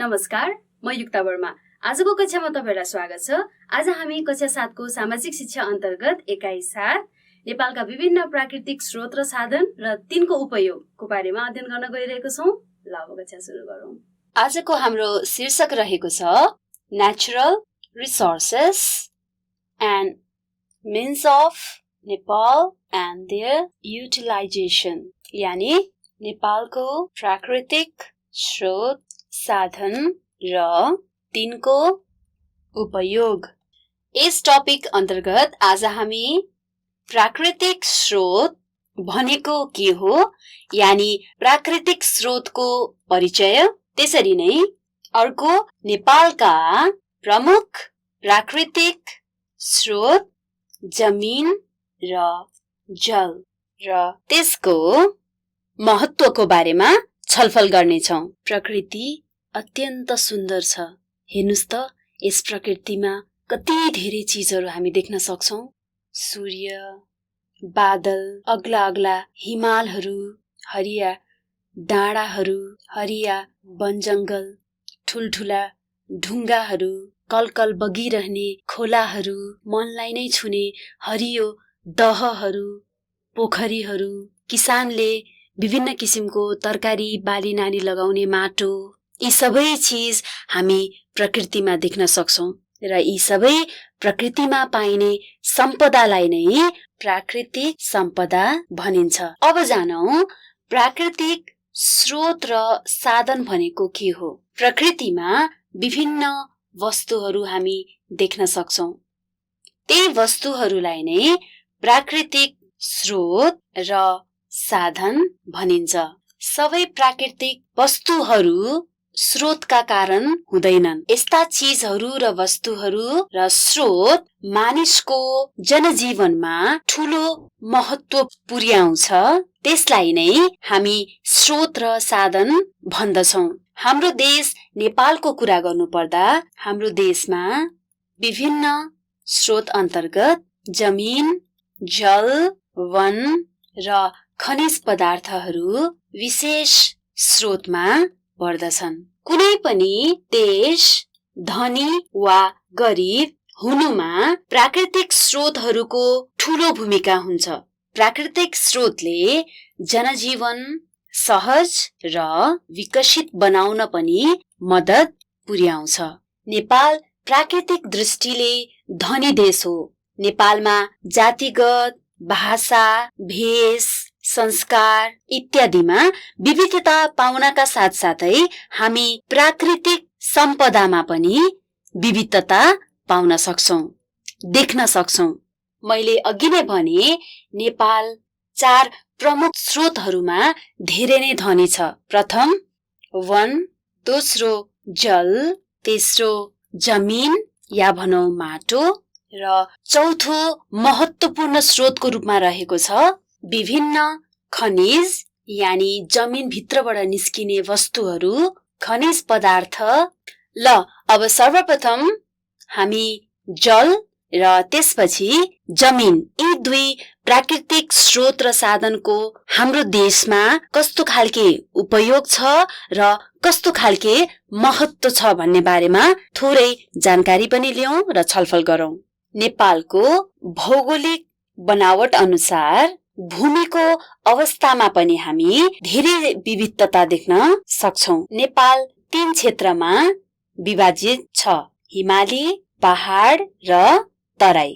नमस्कार, म युक्ता वर्मा। आजको कक्षामा तपाईहरुलाई स्वागत छ। आज हामी कक्षा 7 को सामाजिक शिक्षा अन्तर्गत एकाइ 7 नेपालका विभिन्न प्राकृतिक स्रोत र साधन र तिनको उपयोगको बारेमा अध्ययन गर्न गइरहेको छौं। ल अब कक्षा सुरु गरौँ। आजको हाम्रो शीर्षक रहेको छ natural resources and means of Nepal and their utilization, यानी नेपालको प्राकृतिक स्रोत साधन र तिनको उपयोग। यस टपिक अन्तर्गत आज हामी प्राकृतिक स्रोत भनेको के हो, यानी प्राकृतिक स्रोतको परिचय, त्यसरी नै अर्को नेपालका प्रमुख प्राकृतिक स्रोत जमिन र जल र त्यसको महत्त्वको बारेमा छलफल गर्नेछौं। प्रकृति अत्यन्त सुन्दर छ। हेर्नुस् त यस प्रकृतिमा कति धेरै चीजहरू हामी देख्न सक्छौं। सूर्य, बादल, अग्ला अग्ला हिमालहरू, हरिया डाँडाहरू, हरिया वनजंगल, ठुलठुला ढुङ्गाहरू, कलकल बगिरहने खोलाहरू, मनलाई नै छुने हरियो दहहरू, पोखरीहरू, किसानले विभिन्न किसिमको तरकारी बाली नाली लगाउने माटो, यी सबै चीज हामी प्रकृतिमा देख्न सक्छौं र यी सबै प्रकृतिमा पाइने सम्पदालाई नै प्राकृतिक सम्पदा भनिन्छ। अब जानौं प्राकृतिक स्रोत र साधन भनेको के हो। प्रकृतिमा विभिन्न वस्तुहरू हामी देख्न सक्छौं। त्यही वस्तुहरूलाई नै प्राकृतिक स्रोत र साधन भनिन्छ। सबै प्राकृतिक वस्तुहरू स्रोतका कारण हुँदैनन्। यस्ता चीजहरू र वस्तुहरू र स्रोत मानिसको जनजीवनमा ठूलो महत्त्व पुर्याउँछ। त्यसलाई नै हामी स्रोत र साधन भन्दछौं। हाम्रो देश नेपालको कुरा गर्नुपर्दा हाम्रो देशमा विभिन्न स्रोत अन्तर्गत जमिन, जल, वन र खनिज पदार्थहरू विशेष स्रोतमा पर्दछन्। कुनै पनि देश धनी वा गरिब हुनुमा प्राकृतिक स्रोतहरूको ठूलो भूमिका हुन्छ। प्राकृतिक स्रोतले जनजीवन सहज र विकसित बनाउन पनि मद्दत पुर्याउँछ। नेपाल प्राकृतिक दृष्टिले धनी देश हो। नेपालमा जातिगत, भाषा, भेष, संस्कार इत्यादिमा विविधता पाउनका साथसाथै हामी प्राकृतिक सम्पदामा पनि विविधता पाउन सक्छौं, देख्न सक्छौं। मैले अघि नै भने नेपाल 4 प्रमुख स्रोतहरूमा धेरै नै धनी छ। प्रथम वन, दोस्रो जल, तेस्रो जमिन या भनौं माटो र चौथो महत्त्वपूर्ण स्रोतको रूपमा रहेको छ विभिन्न खनिज, यानी जमिन भित्रबाट निस्किने वस्तुहरू, खनिज पदार्थ। ल अब सर्वप्रथम हामी जल र त्यसपछि जमिन, यी दुई प्राकृतिक स्रोत र साधनको हाम्रो देशमा कस्तो खालके उपयोग छ र कस्तो खालके महत्त्व छ भन्ने बारेमा थोरै जानकारी पनि लियौं र छलफल गरौं। नेपालको भौगोलिक बनावट अनुसार भूमिको अवस्थामा पनि हामी धेरै विविधता देख्न सक्छौं। नेपाल 3 क्षेत्रमा विभाजित छ: हिमाली, पहाड र तराई।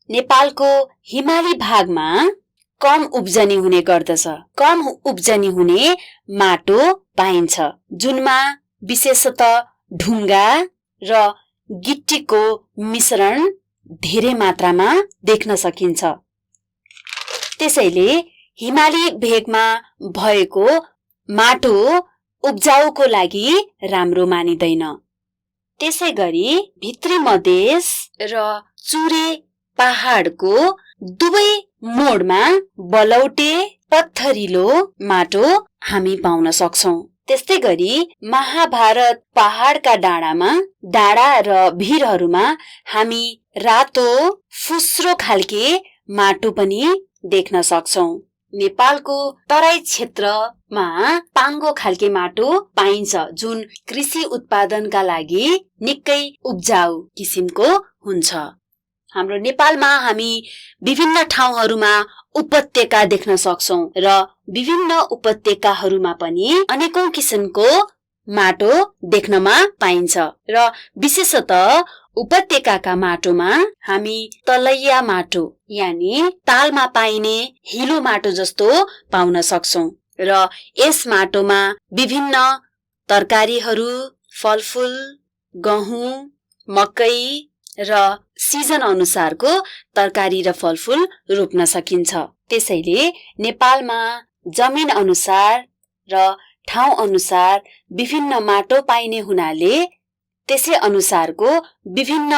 नेपालको हिमाली भागमा कम उब्जनी हुने गर्दछ। कम उब्जनी हुने माटो पाइन्छ, जुनमा विशेषतः ढुङ्गा र गिट्टीको मिश्रण धेरै मात्रामा देख्न सकिन्छ। त्यसैले हिमाली भेगमा भएको माटो उब्जाउको लागि राम्रो मानिदैन। त्यसैगरी भित्री मधेस र चुरे पहाडको दुवै मोडमा बलौटे पत्थरिलो माटो हामी पाउन सक्छौं। त्यस्तै गरी महाभारत पहाडका डाँडा र भिरहरूमा हामी रातो फुस्रो खालके माटो पनि देख्न सक्छौं। नेपालको तराई क्षेत्रमा पाङ्गो खालके माटो पाइन्छ, जुन कृषि उत्पादनका लागि निकै उब्जाउ किसिमको हुन्छ। हाम्रो नेपालमा हामी विभिन्न ठाउँहरूमा उपत्यका देख्न सक्छौं र विभिन्न उपत्यकाहरूमा पनि अनेकौं किसिमको माटो देख्नमा पाइन्छ र विशेषतः उपत्यकाका माटोमा हामी तलैया माटो यानि तालमा पाइने हिलो माटो जस्तो पाउन सक्छौं र यस माटोमा विभिन्न तरकारीहरू, फलफूल, गहुँ, मकै र सिजन अनुसारको तरकारी र फलफूल रोप्न सकिन्छ। त्यसैले नेपालमा जमिन अनुसार र ठाउँ अनुसार विभिन्न माटो पाइने हुनाले त्यसै अनुसारको विभिन्न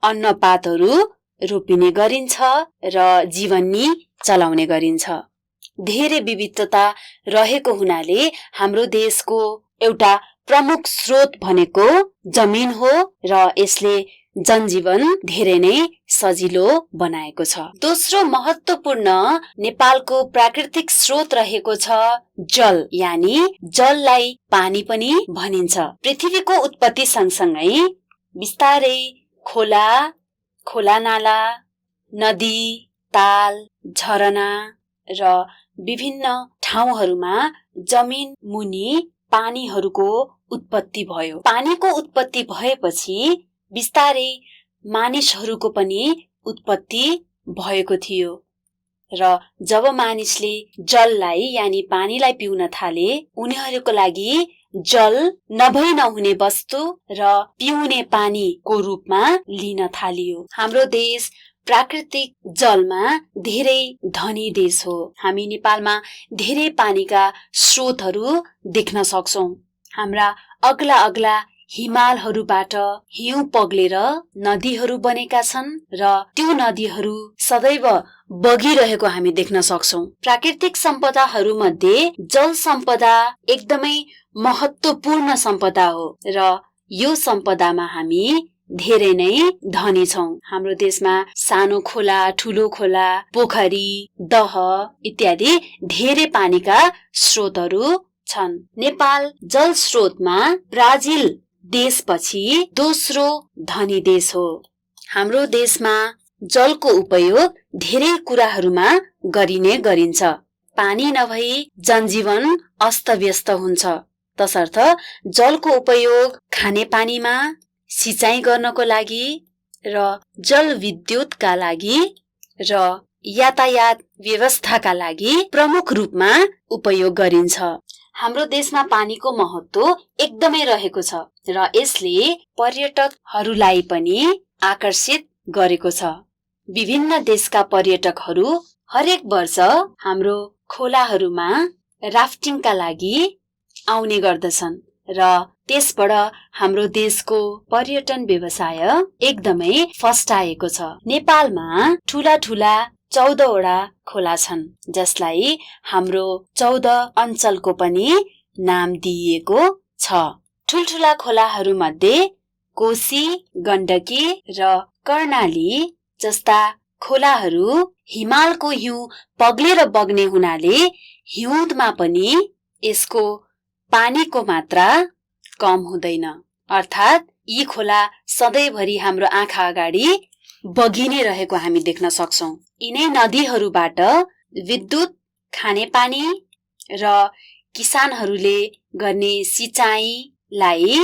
अन्नपातहरू रोपिने गरिन्छ र जीवनी चलाउने गरिन्छ। धेरै विविधता रहेको हुनाले हाम्रो देशको एउटा प्रमुख स्रोत भनेको जमिन हो र यसले जनजीवन धेरै नै सजिलो बनाएको छ। दोस्रो महत्त्वपूर्ण नेपालको प्राकृतिक स्रोत रहेको छ जल, यानि जललाई पानी पनि भनिन्छ। पृथ्वीको उत्पत्ति सँगसँगै बिस्तारै खोला, खोलानाला, नदी, ताल, झरना र विभिन्न ठाउँहरूमा जमिन मुनि पानीहरूको उत्पत्ति भयो। पानीको उत्पत्ति भएपछि बिस्तारै मानिसहरूको पनि उत्पत्ति भएको थियो र जब मानिसले जललाई यानि पानीलाई पिउन थाले, उनीहरूको लागि जल नभई नहुने वस्तु र पिउने पानीको रूपमा लिन थालियो। हाम्रो देश प्राकृतिक जलमा धेरै धनी देश हो। हामी नेपालमा धेरै पानीका स्रोतहरू देख्न सक्छौं। हाम्रा अग्ला अग्ला हिमालहरूबाट हिउँ पग्लेर नदीहरू बनेका छन् र त्यो नदीहरू सदैव बगिरहेको हामी देख्न सक्छौं। प्राकृतिक सम्पदाहरू मध्ये जल सम्पदा एकदमै महत्त्वपूर्ण सम्पदा हो र यो सम्पदामा हामी धेरै नै धनी छौं। हाम्रो देशमा सानो खोला, ठूलो खोला, पोखरी, दह इत्यादि धेरै पानीका स्रोतहरू छन्। नेपाल जल स्रोतमा ब्राजिल देशपछि दोस्रो धनी देश हो। हाम्रो देशमा जलको उपयोग धेरै कुराहरूमा गरिने गरिन्छ। पानी नभई जनजीवन अस्तव्यस्त हुन्छ। तसर्थ जलको उपयोग खानेपानीमा, सिँचाइ गर्नको लागि र जलविद्युतका लागि र यातायात व्यवस्थाका लागि प्रमुख रूपमा उपयोग गरिन्छ। हाम्रो देशमा पानीको महत्त्व एकदमै रहेको छ र यसले पर्यटकहरूलाई पनि आकर्षित गरेको छ। विभिन्न देशका पर्यटकहरू हरेक वर्ष हाम्रो खोलाहरूमा राफ्टिङका लागि आउने गर्दछन् र त्यसबाट हाम्रो देशको पर्यटन व्यवसाय एकदमै फस्टाएको छ। नेपालमा ठूला ठूला 14 वटा खोला छन्, जसलाई हाम्रो 14 अञ्चलको पनि नाम दिइएको छ। ठुल्ठुला खोलाहरू मध्ये कोशी, गण्डकी र कर्णाली जस्ता खोलाहरू हिमालको हिउँ पग्लेर बग्ने हुनाले हिउँदमा पनि यसको पानीको मात्रा कम हुँदैन। अर्थात् यी खोला सधैँभरि हाम्रो आँखा अगाडि बगिनै रहेको हामी देख्न सक्छौं। यिनै नदीहरूबाट विद्युत, खानेपानी र किसानहरूले गर्ने सिँचाइलाई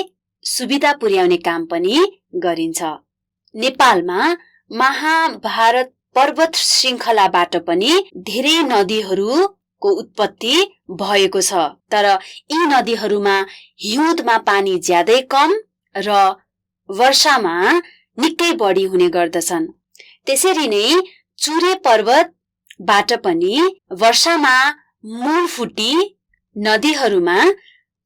सुविधा पुर्याउने काम पनि गरिन्छ। नेपालमा महाभारत पर्वत श्रृङ्खलाबाट पनि धेरै नदीहरूको उत्पत्ति भएको छ, तर यी नदीहरूमा हिउँदमा पानी ज्यादै कम र वर्षामा निकै बढी हुने गर्दछन्। त्यसरी नै चुरे पर्वतबाट पनि वर्षामा मूल फुटी नदीहरूमा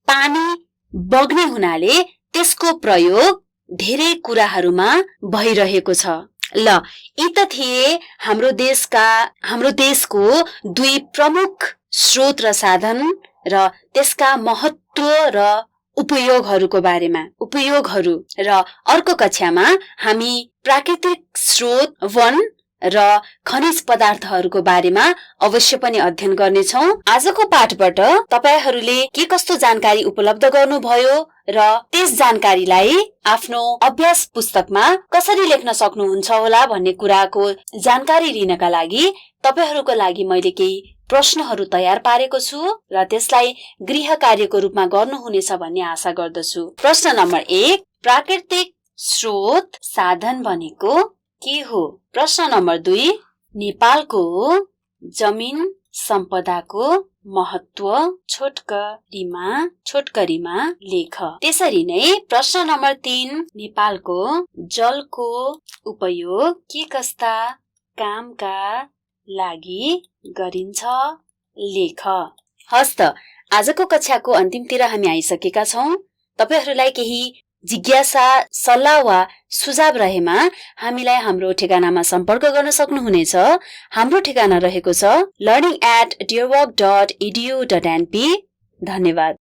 पानी बग्ने हुनाले त्यसको प्रयोग धेरै कुराहरूमा भइरहेको छ। ल, यी त थिए हाम्रो देशको दुई प्रमुख स्रोत र साधन र त्यसका महत्त्व र उपयोगहरूको बारेमा र अर्को कक्षामा हामी प्राकृतिक स्रोत, वन र खनिज पदार्थहरूको बारेमा अवश्य पनि अध्ययन गर्नेछौँ। आजको पाठबाट तपाईहरूले के कस्तो जानकारी उपलब्ध गर्नुभयो र त्यस जानकारीलाई आफ्नो अभ्यास पुस्तकमा कसरी लेख्न सक्नुहुन्छ होला भन्ने कुराको जानकारी लिनका लागि तपाईहरूको लागि मैले केही प्रश्नहरू तयार पारेको छु र त्यसलाई गृह कार्यको रूपमा गर्नुहुनेछ भन्ने आशा गर्दछु। प्रश्न नम्बर 1, प्राकृतिक स्रोत साधन भनेको के हो? प्रश्न नम्बर 2, नेपालको जमिन सम्पदाको महत्व छोटकरीमा लेख। त्यसरी नै प्रश्न नम्बर 3, नेपालको जलको उपयोग के कस्ता कामका लागि गरिन्छ लेख। हस्त आजको कक्षाको अन्तिमतिर हामी आइसकेका छौं। तपाईहरूलाई केही जिज्ञासा, सल्लाह वा सुझाव रहेमा हामीलाई हाम्रो ठेगानामा सम्पर्क गर्न सक्नुहुनेछ। हाम्रो ठेगाना रहेको छ learning@dearwork.edu.np। धन्यवाद।